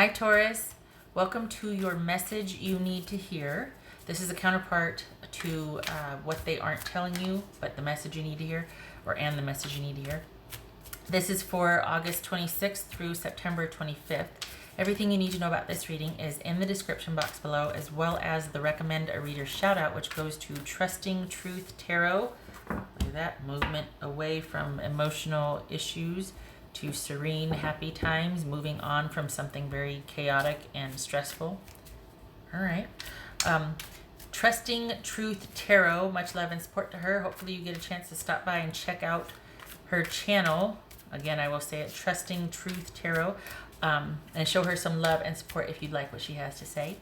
Hi Taurus, welcome to your message you need to hear. This is a counterpart to what they aren't telling you, but the message you need to hear, and the message you need to hear. This is for August 26th through September 25th. Everything you need to know about this reading is in the description box below, as well as the recommend a reader shout out, which goes to Trusting Truth Tarot. Look at that movement away from emotional issues to serene, happy times, moving on from something very chaotic and stressful. All right. Trusting Truth Tarot, much love and support to her. Hopefully you get a chance to stop by and check out her channel. Again, I will say it, Trusting Truth Tarot, and show her some love and support if you'd like what she has to say.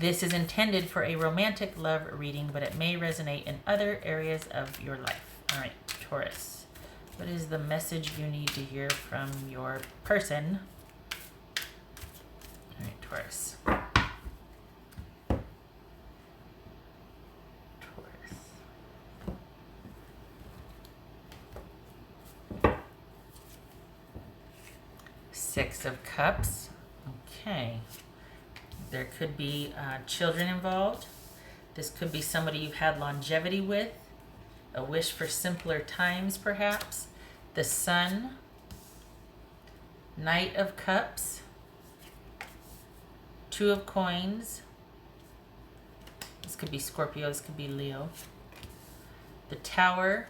This is intended for a romantic love reading, but it may resonate in other areas of your life. All right, Taurus. What is the message you need to hear from your person? All right, Taurus. Six of Cups. Okay. There could be children involved. This could be somebody you've had longevity with. A wish for simpler times, perhaps. The Sun. Knight of Cups. Two of Coins. This could be Scorpio. This could be Leo. The Tower.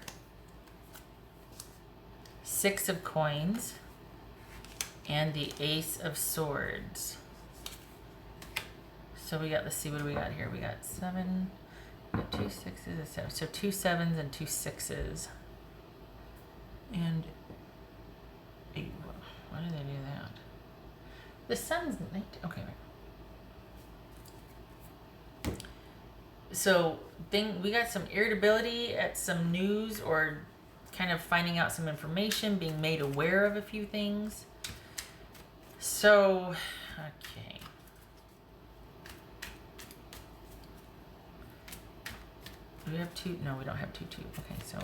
Six of Coins. And the Ace of Swords. So we got, let's see, what do we got here? We got seven, we got 2 6s, and 7. So 2 7s and 2 6s. And 8. Why did they do that? The Sun's 19. Okay, right. So we got some irritability at some news, or kind of finding out some information, being made aware of a few things. So, okay. Do we have two? No, we don't have two. Okay, so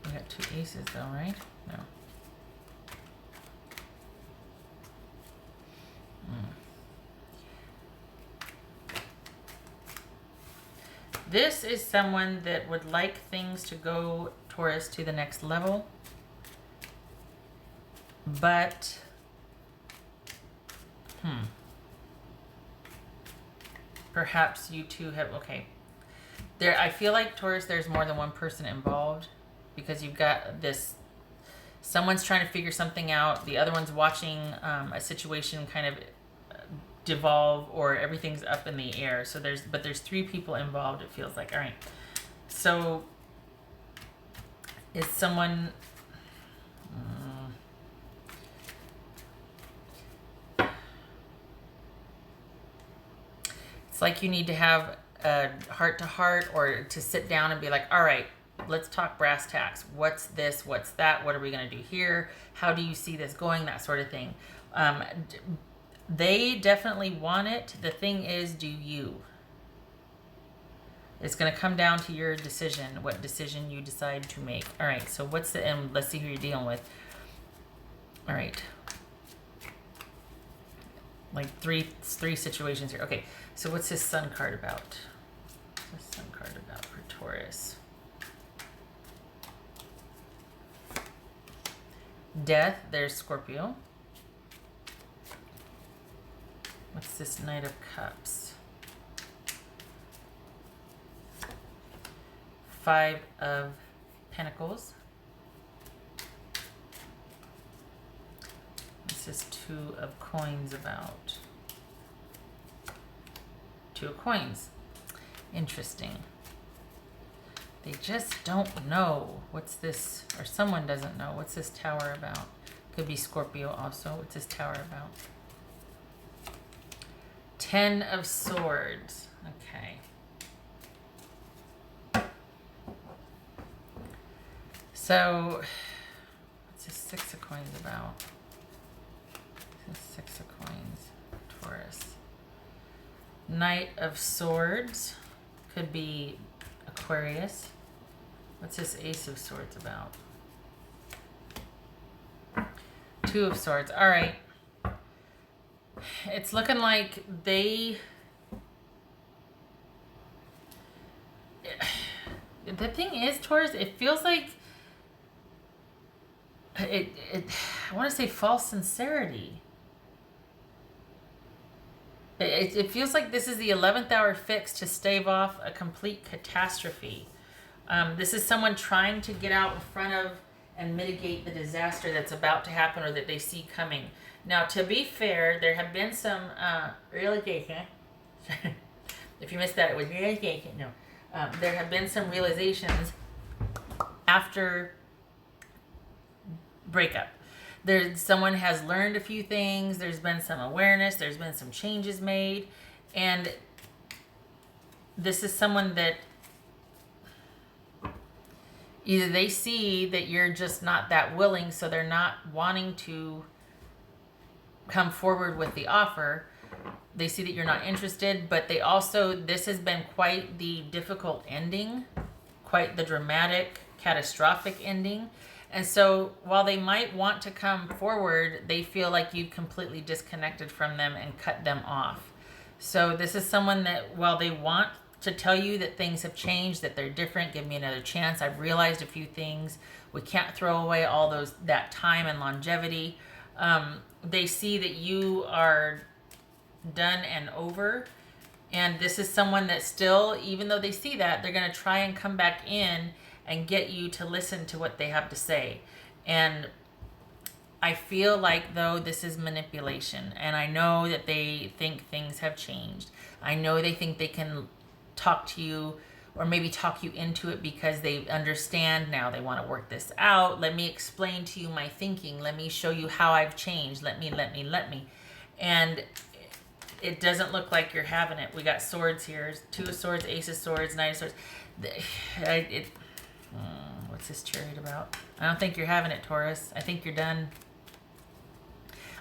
we got 2 aces though, right? No. This is someone that would like things to go, Taurus, to the next level. But, perhaps you two have, okay. There, I feel like, Taurus, there's more than one person involved, because you've got this, someone's trying to figure something out, the other one's watching a situation kind of devolve, or everything's up in the air. So there's 3 people involved, it feels like. All right. So, is someone... It's like you need to have a heart-to-heart, or to sit down and be like, all right, let's talk brass tacks. What's this? What's that? What are we going to do here? How do you see this going? That sort of thing. They definitely want it. The thing is, do you? It's going to come down to your decision, what decision you decide to make. All right, so what's the end? Let's see who you're dealing with. All right. Like three situations here. Okay, so what's this Sun card about? What's this Sun card about for Taurus? Death, there's Scorpio. What's this Knight of Cups? 5 of Pentacles. This is 2 of Coins about. 2 of Coins. Interesting. They just don't know. What's this, or someone doesn't know. What's this Tower about? Could be Scorpio also. What's this Tower about? 10 of Swords. Okay. So, what's this 6 of Coins about? 6 of Coins, Taurus. Knight of Swords. Could be Aquarius. What's this Ace of Swords about? 2 of Swords. All right. It's looking like they... The thing is, Taurus, it feels like I want to say false sincerity. It feels like this is the 11th hour fix to stave off a complete catastrophe. This is someone trying to get out in front of and mitigate the disaster that's about to happen or that they see coming. Now, to be fair, there have been some realization. If you missed that, it was realization. No. There have been some realizations after breakup. Someone has learned a few things. There's been some awareness. There's been some changes made. And this is someone that either they see that you're just not that willing, so they're not wanting to come forward with the offer. They see that you're not interested, but they also, this has been quite the difficult ending, quite the dramatic, catastrophic ending. And so while they might want to come forward, they feel like you've completely disconnected from them and cut them off. So this is someone that while they want to tell you that things have changed, that they're different, give me another chance, I've realized a few things, we can't throw away all that time and longevity. They see that you are done and over, and this is someone that still, even though they see that, they're going to try and come back in and get you to listen to what they have to say. And I feel like, though, this is manipulation, and I know that they think things have changed. I know they think they can talk to you or maybe talk you into it because they understand now. They want to work this out. Let me explain to you my thinking. Let me show you how I've changed. Let me. And it doesn't look like you're having it. We got swords here. 2 of swords, ace of swords, 9 of swords. What's this chariot about? I don't think you're having it, Taurus. I think you're done.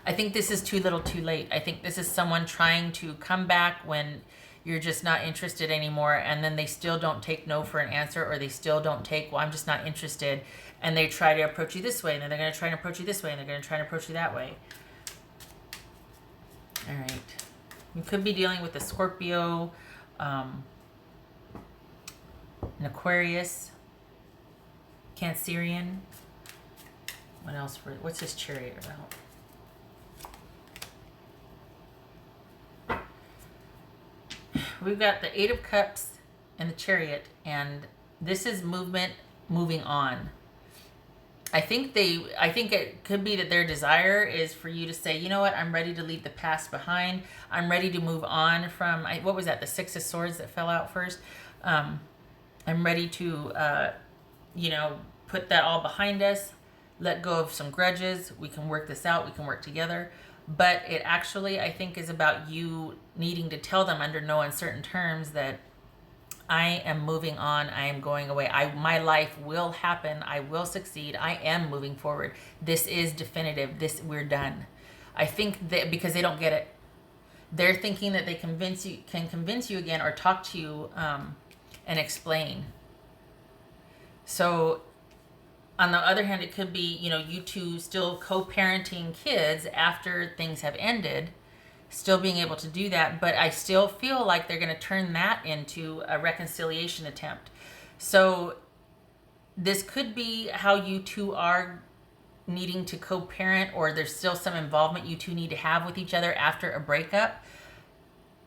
I think this is too little too late. I think this is someone trying to come back when you're just not interested anymore, and then they still don't take no for an answer, or they still don't take, well, I'm just not interested, and they try to approach you this way, and then they're going to try and approach you this way, and they're going to try and approach you that way. All right. You could be dealing with a Scorpio, an Aquarius, Cancerian. What else? What's this chariot about? We've got the 8 of Cups and the Chariot, and this is movement, moving on. I think it could be that their desire is for you to say, you know what, I'm ready to leave the past behind. I'm ready to move on from, what was that, the 6 of Swords that fell out first? I'm ready to, put that all behind us, let go of some grudges. We can work this out. We can work together. But it actually, I think, is about you needing to tell them under no uncertain terms that I am moving on. I am going away. My life will happen. I will succeed. I am moving forward. This is definitive. We're done. I think that because they don't get it, they're thinking that they can convince you again or talk to you and explain. So on the other hand, it could be, you two still co-parenting kids after things have ended, still being able to do that. But I still feel like they're going to turn that into a reconciliation attempt. So this could be how you two are needing to co-parent, or there's still some involvement you two need to have with each other after a breakup,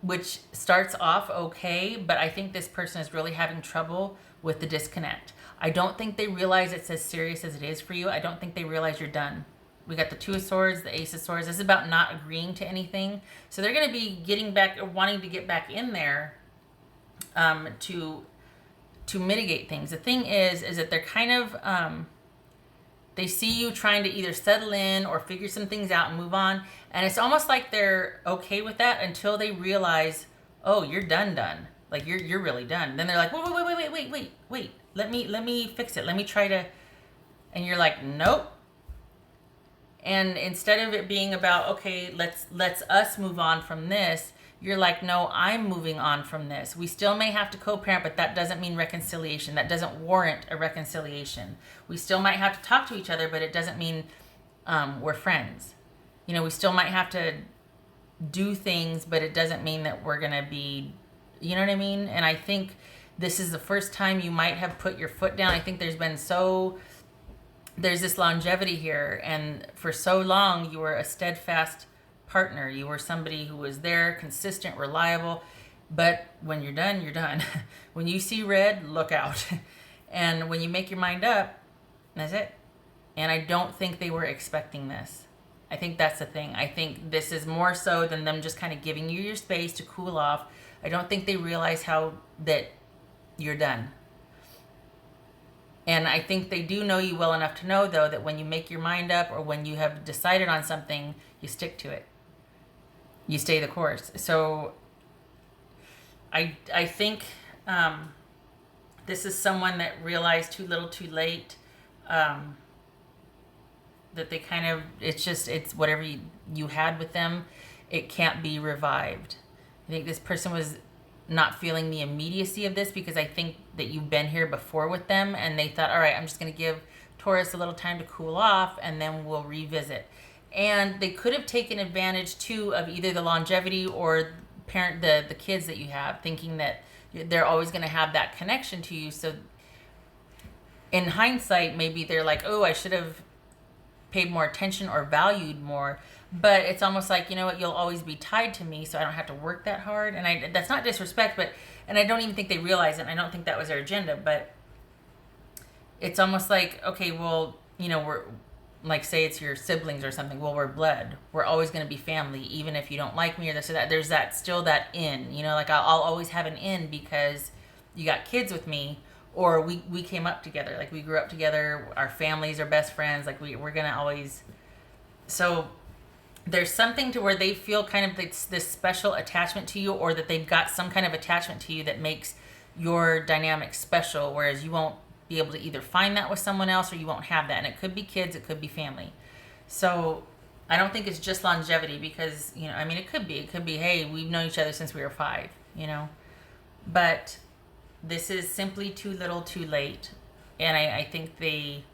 which starts off okay. But I think this person is really having trouble with the disconnect. I don't think they realize it's as serious as it is for you. I don't think they realize you're done. We got the 2 of Swords, the Ace of Swords. This is about not agreeing to anything. So they're going to be getting back, or wanting to get back in there to mitigate things. The thing is that they're kind of, they see you trying to either settle in or figure some things out and move on. And it's almost like they're okay with that until they realize, oh, you're done. Like you're really done. Then they're like, wait. Let me fix it. Let me try to, and you're like, nope. And instead of it being about, okay, let's us move on from this, you're like, no, I'm moving on from this. We still may have to co-parent, but that doesn't mean reconciliation. That doesn't warrant a reconciliation. We still might have to talk to each other, but it doesn't mean we're friends. We still might have to do things, but it doesn't mean that we're going to be, you know what I mean? And I think this is the first time you might have put your foot down. I think there's this longevity here, and for so long you were a steadfast partner. You were somebody who was there, consistent, reliable, but when you're done, you're done. When you see red, look out. And when you make your mind up, that's it. And I don't think they were expecting this. I think that's the thing. I think this is more so than them just kind of giving you your space to cool off. I don't think they realize how that you're done. And I think they do know you well enough to know, though, that when you make your mind up or when you have decided on something, you stick to it. You stay the course. So I think this is someone that realized too little too late, that they kind of, it's whatever you had with them, it can't be revived. I think this person was not feeling the immediacy of this because I think that you've been here before with them and they thought, all right, I'm just going to give Taurus a little time to cool off and then we'll revisit. And they could have taken advantage too of either the longevity or the kids that you have, thinking that they're always going to have that connection to you. So in hindsight, maybe they're like, oh, I should have paid more attention or valued more. But it's almost like, you know what, you'll always be tied to me, so I don't have to work that hard. And that's not disrespect, and I don't even think they realize it, and I don't think that was their agenda, but it's almost like, okay, well, you know, we're, like, say it's your siblings or something, well, we're blood. We're always going to be family, even if you don't like me or this or that. There's still that in, you know, like I'll always have an in because you got kids with me, or we came up together, like we grew up together, our families are best friends, like we're going to always, so there's something to where they feel kind of this special attachment to you, or that they've got some kind of attachment to you that makes your dynamic special, whereas you won't be able to either find that with someone else or you won't have that. And it could be kids, it could be family. So I don't think it's just longevity because, you know, I mean, it could be, hey, we've known each other since we were 5, you know, but this is simply too little too late. And I think they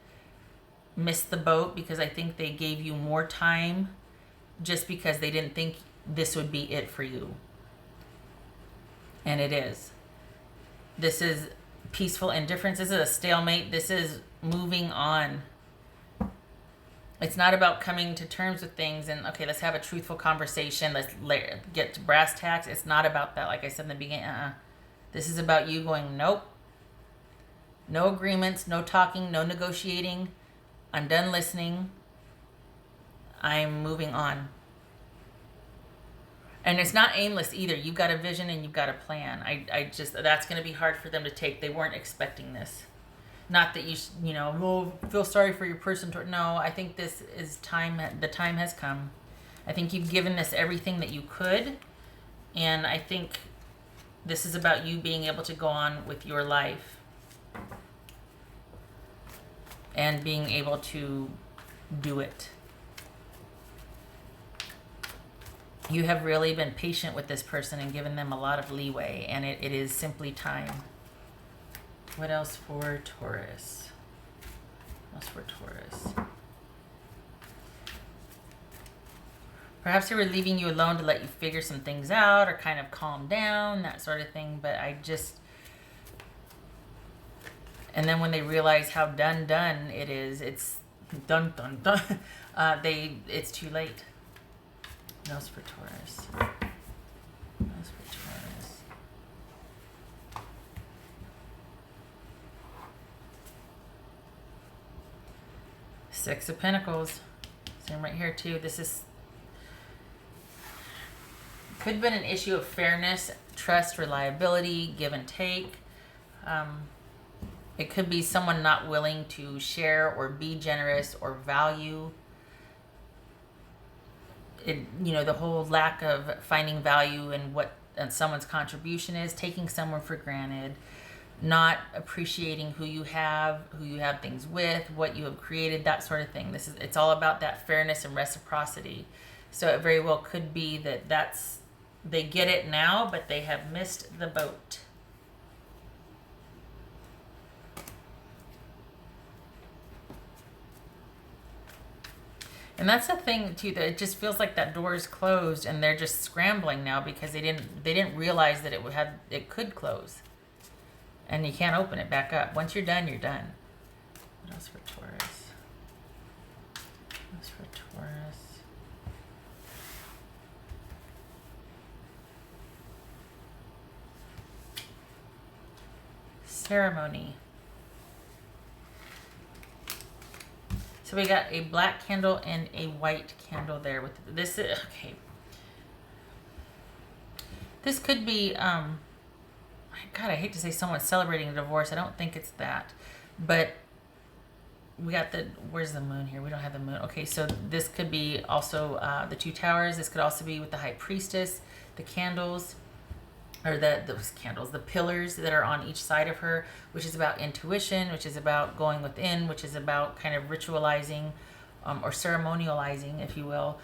missed the boat because I think they gave you more time just because they didn't think this would be it for you. And it is. This is peaceful indifference. This is a stalemate. This is moving on. It's not about coming to terms with things and, okay, let's have a truthful conversation. Let's get to brass tacks. It's not about that. Like I said in the beginning, This is about you going, nope. No agreements, no talking, no negotiating. I'm done listening. I'm moving on. And it's not aimless either. You've got a vision and you've got a plan. I just, that's going to be hard for them to take. They weren't expecting this. Not that you know, well, feel sorry for your person. No, I think this is time. The time has come. I think you've given this everything that you could. And I think this is about you being able to go on with your life. And being able to do it. You have really been patient with this person and given them a lot of leeway, and it is simply time. What else for Taurus? What else for Taurus? Perhaps they were leaving you alone to let you figure some things out or kind of calm down, that sort of thing, but and then when they realize how done it is, it's done, it's too late. What else for Taurus? What else for Taurus? Six of Pentacles. Same right here too. This is could have been an issue of fairness, trust, reliability, give and take. It could be someone not willing to share or be generous or value. The whole lack of finding value in what someone's contribution is, taking someone for granted, not appreciating who you have things with, what you have created, that sort of thing. It's all about that fairness and reciprocity. So it very well could be that's they get it now, but they have missed the boat. And that's the thing too, that it just feels like that door is closed and they're just scrambling now because they didn't realize that it could close. And you can't open it back up. Once you're done, you're done. What else for Taurus? What else for Taurus? Ceremony. So we got a black candle and a white candle there with this. Okay. This could be, God, I hate to say someone's celebrating a divorce. I don't think it's that. But we got where's the moon here? We don't have the moon. Okay, so this could be also the two towers. This could also be with the high priestess, the candles, or those candles, the pillars that are on each side of her, which is about intuition, which is about going within, which is about kind of ritualizing or ceremonializing, if you will,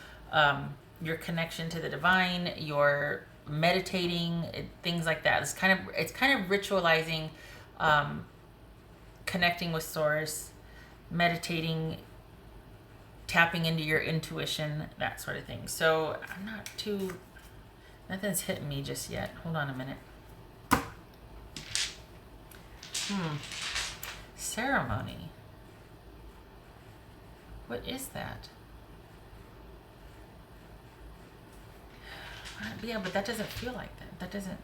your connection to the divine, your meditating, things like that. It's kind of ritualizing, connecting with source, meditating, tapping into your intuition, that sort of thing. So I'm not too... Nothing's hitting me just yet. Hold on a minute. Ceremony. What is that? Yeah, but that doesn't feel like that. That doesn't...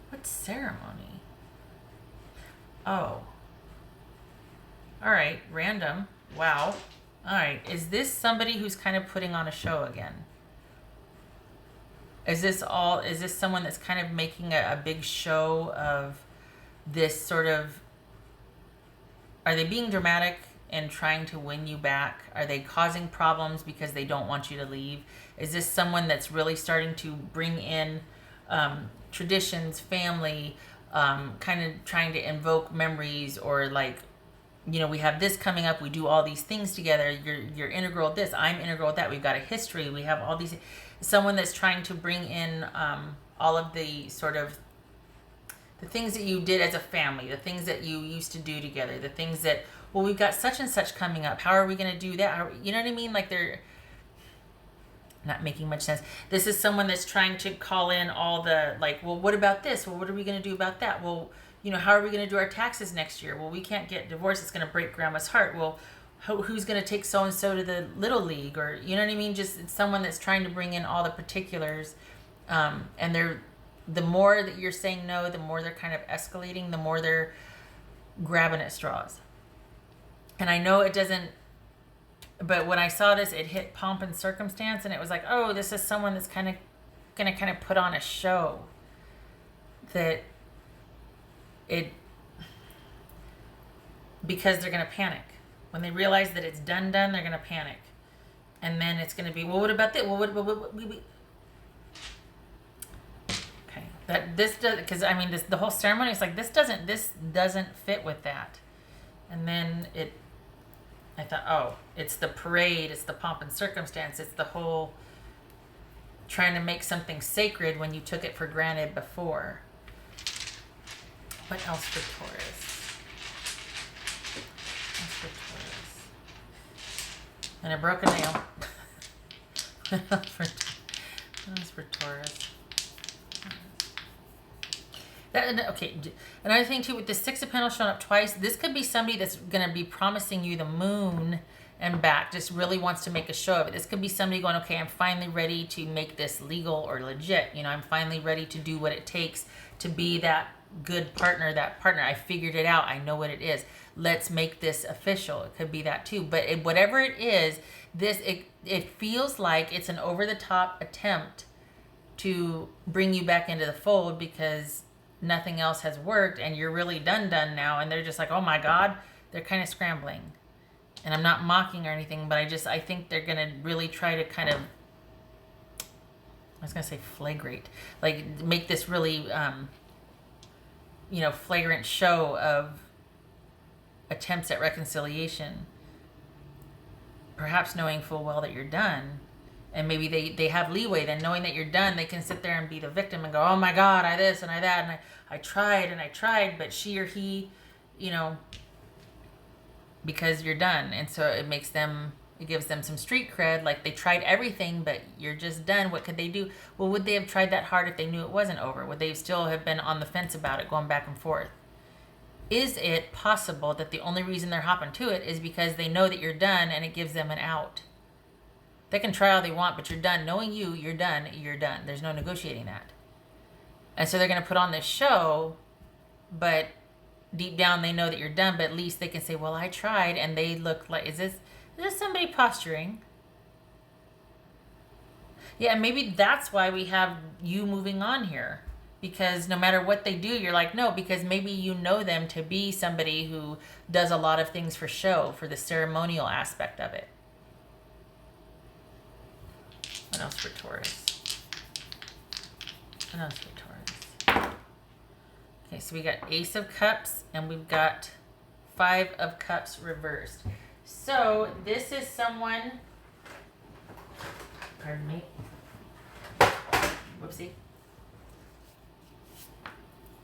What's ceremony? Oh. Alright, random. Wow. All right, is this somebody who's kind of putting on a show again? Is this someone that's kind of making a big show of this sort of... Are they being dramatic and trying to win you back? Are they causing problems because they don't want you to leave? Is this someone that's really starting to bring in traditions, family, kind of trying to invoke memories, or like, you know, we have this coming up, we do all these things together, you're integral with this, I'm integral with that, we've got a history, we have all these... Someone that's trying to bring in all of the sort of the things that you did as a family, the things that you used to do together, the things that, well, we've got such and such coming up, how are we going to do that? You know what I mean? Like, they're not making much sense. This is someone that's trying to call in all the, like, well, what about this? Well, what are we going to do about that? Well, you know, how are we going to do our taxes next year? Well, we can't get divorced. It's going to break grandma's heart. Well, who's going to take so-and-so to the little league? Or, you know what I mean? Just, it's someone that's trying to bring in all the particulars. And the more that you're saying no, the more they're kind of escalating, the more they're grabbing at straws. And I know it doesn't, but when I saw this, it hit pomp and circumstance, and it was like, oh, this is someone that's kind of going to kind of put on a show. That because they're going to panic. When they realize that it's done, they're going to panic. And then it's going to be, well, what about that? Well, okay. That this does, because I mean, the whole ceremony is like, this doesn't fit with that. And then I thought, oh, it's the parade, it's the pomp and circumstance, it's the whole trying to make something sacred when you took it for granted before. What else for Taurus? What else for Taurus? And a broken nail. What else for Taurus? Okay, another thing too, with the Six of Pentacles showing up twice, this could be somebody that's going to be promising you the moon and back, just really wants to make a show of it. This could be somebody going, okay, I'm finally ready to make this legal or legit. You know, I'm finally ready to do what it takes to be that good partner, I figured it out, I know what it is, let's make this official. It could be that too, but whatever it is, it feels like it's an over-the-top attempt to bring you back into the fold because nothing else has worked and you're really done now, and they're just like, oh my god, they're kind of scrambling. And I'm not mocking or anything, but I think they're gonna really try to kind of, I was gonna say flagrate, like make this really flagrant show of attempts at reconciliation, perhaps knowing full well that you're done. And maybe they have leeway, then knowing that you're done, they can sit there and be the victim and go, oh my god, I this and I that, and I tried, but she or he, because you're done. And so it makes them, it gives them some street cred, like they tried everything, but you're just done. What could they do? Well, would they have tried that hard if they knew it wasn't over? Would they still have been on the fence about it, going back and forth? Is it possible that the only reason they're hopping to it is because they know that you're done and it gives them an out? They can try all they want, but you're done. Knowing you, you're done, you're done. There's no negotiating that. And so they're going to put on this show, but deep down they know that you're done, but at least they can say, well, I tried, and they look like, is this somebody posturing? Yeah, maybe that's why we have you moving on here. Because no matter what they do, you're like, no, because maybe you know them to be somebody who does a lot of things for show, for the ceremonial aspect of it. What else for Taurus? What else for Taurus? Okay, so we got Ace of Cups and we've got Five of Cups reversed. So this is someone, pardon me, whoopsie.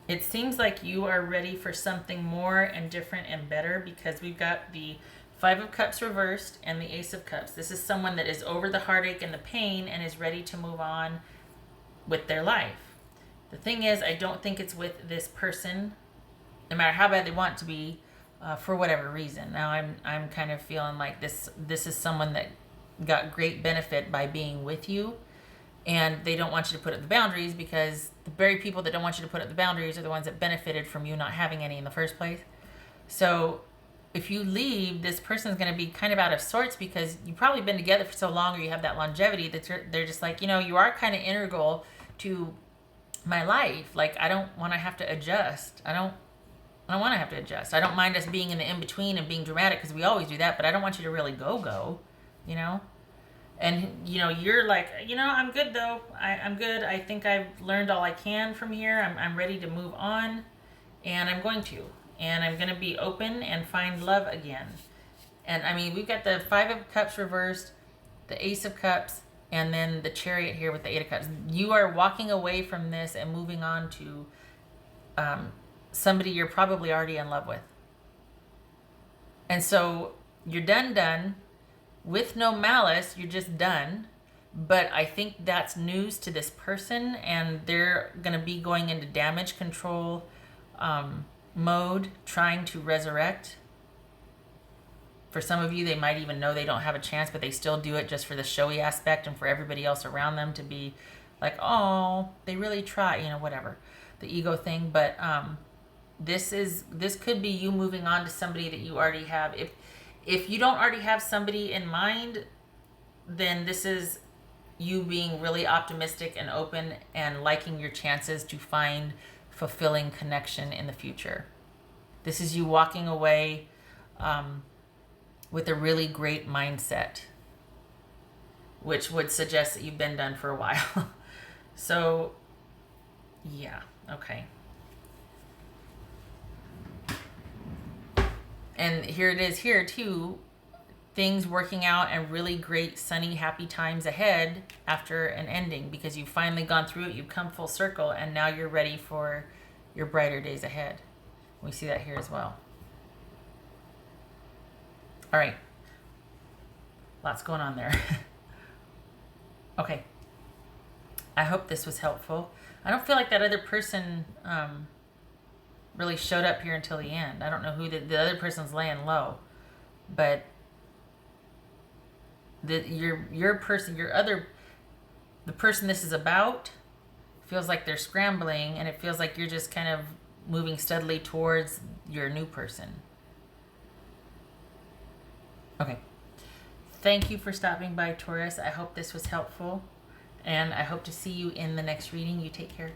It seems like you are ready for something more and different and better, because we've got the Five of Cups reversed and the Ace of Cups. This is someone that is over the heartache and the pain and is ready to move on with their life. The thing is, I don't think it's with this person, no matter how bad they want to be, for whatever reason. Now I'm kind of feeling like this is someone that got great benefit by being with you, and they don't want you to put up the boundaries, because the very people that don't want you to put up the boundaries are the ones that benefited from you not having any in the first place. So if you leave, this person's going to be kind of out of sorts, because you've probably been together for so long, or you have that longevity, that they're just like, you know, you are kind of integral to my life. Like, I don't want to have to adjust. I don't want to have to adjust. I don't mind us being in the in-between and being dramatic, because we always do that, but I don't want you to really go, you know? And, you know, you're like, you know, I'm good though. I'm good. I think I've learned all I can from here. I'm ready to move on, and I'm going to. And I'm going to be open and find love again. And, I mean, we've got the Five of Cups reversed, the Ace of Cups, and then the Chariot here with the Eight of Cups. You are walking away from this and moving on to somebody you're probably already in love with. And so you're done. With no malice, you're just done. But I think that's news to this person, and they're going to be going into damage control mode, trying to resurrect. For some of you, they might even know they don't have a chance, but they still do it just for the showy aspect and for everybody else around them to be like, oh, they really try, you know, whatever, the ego thing. But this could be you moving on to somebody that you already have. If you don't already have somebody in mind, then this is you being really optimistic and open and liking your chances to find fulfilling connection in the future. This is you walking away with a really great mindset, which would suggest that you've been done for a while. So, yeah, okay. And here it is here too, things working out and really great, sunny, happy times ahead after an ending, because you've finally gone through it, you've come full circle, and now you're ready for your brighter days ahead. We see that here as well. All right. Lots going on there. Okay. I hope this was helpful. I don't feel like that other person really showed up here until the end. I don't know who the other person's laying low, but the person this is about feels like they're scrambling, and it feels like you're just kind of moving steadily towards your new person. Okay. Thank you for stopping by, Taurus. I hope this was helpful, and I hope to see you in the next reading. You take care.